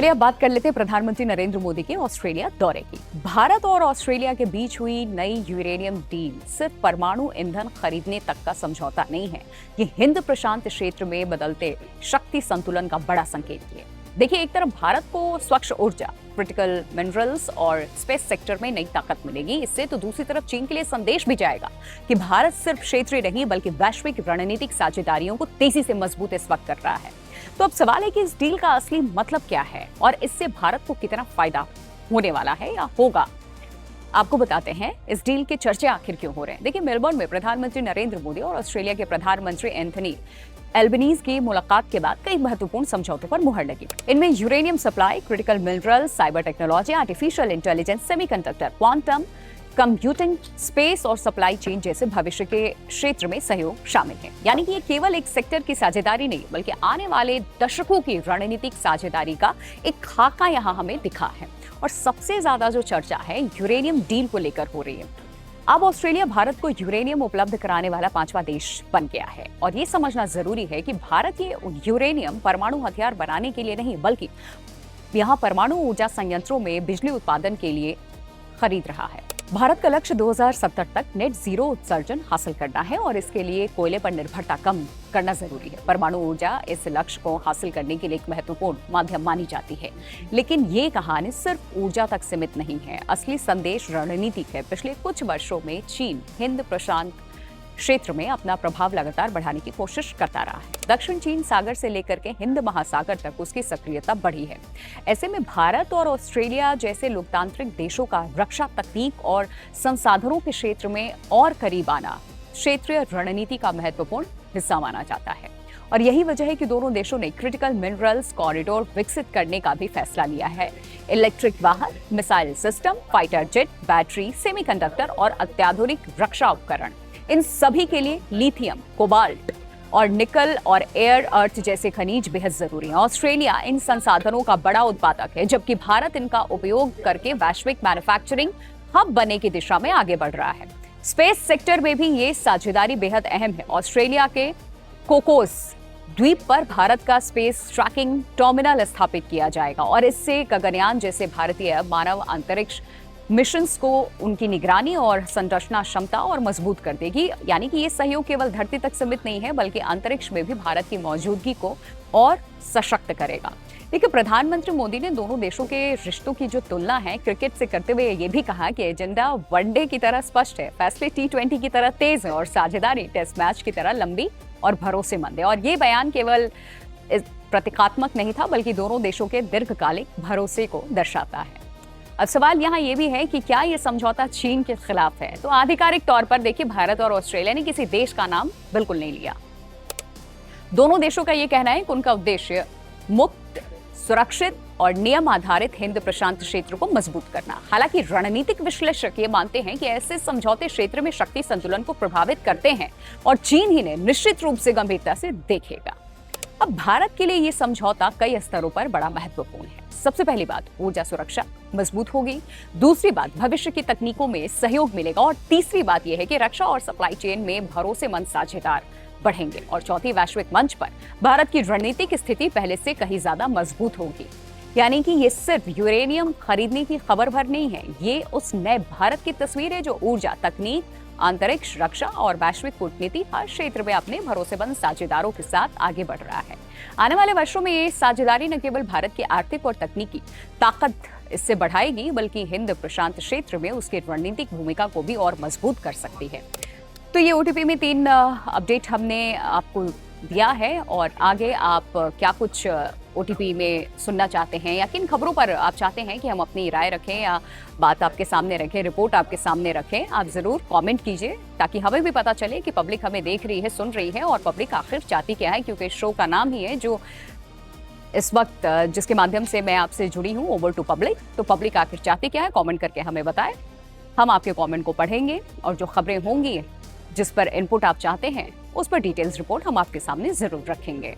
चलिए अब बात कर लेते हैं प्रधानमंत्री नरेंद्र मोदी के ऑस्ट्रेलिया दौरे की। भारत और ऑस्ट्रेलिया के बीच हुई नई यूरेनियम डील सिर्फ परमाणु ईंधन खरीदने तक का समझौता नहीं है, ये हिंद प्रशांत क्षेत्र में बदलते शक्ति संतुलन का बड़ा संकेत है। देखिए, एक तरफ भारत को स्वच्छ ऊर्जा, क्रिटिकल मिनरल्स और स्पेस सेक्टर में नई ताकत मिलेगी इससे, तो दूसरी तरफ चीन के लिए संदेश भी जाएगा कि भारत सिर्फ क्षेत्रीय नहीं बल्कि वैश्विक रणनीतिक साझेदारियों को तेजी से मजबूत इस वक्त कर रहा है। तो अब सवाल है कि इस डील का असली मतलब क्या है और इससे भारत को कितना फायदा होने वाला है या होगा। आपको बताते हैं इस डील के चर्चे आखिर क्यों हो रहे हैं। देखिए, मेलबर्न में प्रधानमंत्री नरेंद्र मोदी और ऑस्ट्रेलिया के प्रधानमंत्री एंथनी एल्बनीज की मुलाकात के बाद कई महत्वपूर्ण समझौतों पर मुहर लगी। इनमें uranium supply, critical mineral, cyber technology, artificial intelligence, semiconductor, quantum computing, space और सप्लाई चेन जैसे भविष्य के क्षेत्र में सहयोग शामिल है। यानी कि ये केवल एक सेक्टर की साझेदारी नहीं बल्कि आने वाले दशकों की रणनीतिक साझेदारी का एक खाका यहाँ हमें दिखा है। और सबसे ज्यादा जो चर्चा है यूरेनियम डील को लेकर हो रही है। अब ऑस्ट्रेलिया भारत को यूरेनियम उपलब्ध कराने वाला 5वां देश बन गया है और ये समझना जरूरी है कि भारत ये यूरेनियम परमाणु हथियार बनाने के लिए नहीं बल्कि यहाँ परमाणु ऊर्जा संयंत्रों में बिजली उत्पादन के लिए खरीद रहा है। भारत का लक्ष्य 2070 तक नेट जीरो उत्सर्जन हासिल करना है और इसके लिए कोयले पर निर्भरता कम करना जरूरी है। परमाणु ऊर्जा इस लक्ष्य को हासिल करने के लिए एक महत्वपूर्ण माध्यम मानी जाती है, लेकिन ये कहानी सिर्फ ऊर्जा तक सीमित नहीं है। असली संदेश रणनीतिक है। पिछले कुछ वर्षों में चीन हिंद प्रशांत क्षेत्र में अपना प्रभाव लगातार बढ़ाने की कोशिश करता रहा है। दक्षिण चीन सागर से लेकर के हिंद महासागर तक उसकी सक्रियता बढ़ी है। ऐसे में भारत और ऑस्ट्रेलिया जैसे लोकतांत्रिक देशों का रक्षा तकनीक और संसाधनों के क्षेत्र में और करीब आना क्षेत्रीय रणनीति का महत्वपूर्ण हिस्सा माना जाता है। और यही वजह है कि दोनों देशों ने क्रिटिकल मिनरल्स कॉरिडोर विकसित करने का भी फैसला लिया है। इलेक्ट्रिक वाहन, missile system, fighter jet, battery, semiconductor और अत्याधुनिक रक्षा उपकरण, इन सभी के लिए लिथियम, कोबाल्ट और निकल और एयर अर्थ जैसे खनिज बेहद जरूरी हैं। ऑस्ट्रेलिया इन संसाधनों का बड़ा उत्पादक है, जबकि भारत इनका उपयोग करके वैश्विक मैन्युफैक्चरिंग हब बनने की दिशा में आगे बढ़ रहा है। स्पेस सेक्टर में भी ये साझेदारी बेहद अहम है। ऑस्ट्रेलिया के कोकोस द्वीप पर भारत का स्पेस ट्रैकिंग टर्मिनल स्थापित किया जाएगा और इससे गगनयान जैसे भारतीय मानव अंतरिक्ष मिशंस को उनकी निगरानी और संरचना क्षमता और मजबूत कर देगी। यानी कि ये सहयोग केवल धरती तक सीमित नहीं है बल्कि अंतरिक्ष में भी भारत की मौजूदगी को और सशक्त करेगा। देखिए, प्रधानमंत्री मोदी ने दोनों देशों के रिश्तों की जो तुलना है क्रिकेट से करते हुए ये भी कहा कि एजेंडा वनडे की तरह स्पष्ट है, फैसले T20 की तरह तेज है और साझेदारी टेस्ट मैच की तरह लंबी और भरोसेमंद है। और ये बयान केवल प्रतीकात्मक नहीं था बल्कि दोनों देशों के दीर्घकालिक भरोसे को दर्शाता है। अब सवाल यहाँ ये भी है कि क्या ये समझौता चीन के खिलाफ है। तो आधिकारिक तौर पर देखिए, भारत और ऑस्ट्रेलिया ने किसी देश का नाम बिल्कुल नहीं लिया। दोनों देशों का ये कहना है कि उनका उद्देश्य मुक्त, सुरक्षित और नियम आधारित हिंद प्रशांत क्षेत्र को मजबूत करना। हालांकि रणनीतिक विश्लेषक ये मानते हैं कि ऐसे समझौते क्षेत्र में शक्ति संतुलन को प्रभावित करते हैं और चीन ही ने निश्चित रूप से गंभीरता से देखेगा। अब भारत के लिए ये समझौता कई स्तरों पर बड़ा महत्वपूर्ण है। सबसे पहली बात, ऊर्जा सुरक्षा मजबूत होगी। दूसरी बात, भविष्य की तकनीकों में सहयोग मिलेगा और तीसरी बात यह है कि रक्षा और सप्लाई चेन में भरोसेमंद साझेदार बढ़ेंगे। और चौथी, वैश्विक मंच पर भारत की रणनीतिक स्थिति पहले से कहीं ज्यादा मजबूत होगी। यानी कि ये सिर्फ यूरेनियम खरीदने की खबर भर नहीं है, ये उस नए भारत की तस्वीर है जो ऊर्जा, तकनीक, अंतरिक्ष, रक्षा और वैश्विक कूटनीति हर क्षेत्र में अपने भरोसेमंद साझेदारों के साथ आगे बढ़ रहा है। आने वाले वर्षों में ये साझेदारी न केवल भारत की आर्थिक और तकनीकी ताकत इससे बढ़ाएगी बल्कि हिंद प्रशांत क्षेत्र में उसकी रणनीतिक भूमिका को भी और मजबूत कर सकती है। तो ये OTP में 3 अपडेट हमने आपको दिया है और आगे आप क्या कुछ OTP में सुनना चाहते हैं या किन खबरों पर आप चाहते हैं कि हम अपनी राय रखें या बात आपके सामने रखें, रिपोर्ट आपके सामने रखें, आप जरूर कमेंट कीजिए ताकि हमें भी पता चले कि पब्लिक हमें देख रही है, सुन रही है और पब्लिक आखिर चाहती क्या है, क्योंकि शो का नाम ही है जो इस वक्त जिसके माध्यम से मैं आपसे जुड़ी हूँ, ओवर टू पब्लिक। तो पब्लिक आखिर चाहती क्या है, कॉमेंट करके हमें बताएं। हम आपके कॉमेंट को पढ़ेंगे और जो खबरें होंगी जिस पर इनपुट आप चाहते हैं उस पर डिटेल्स रिपोर्ट हम आपके सामने जरूर रखेंगे।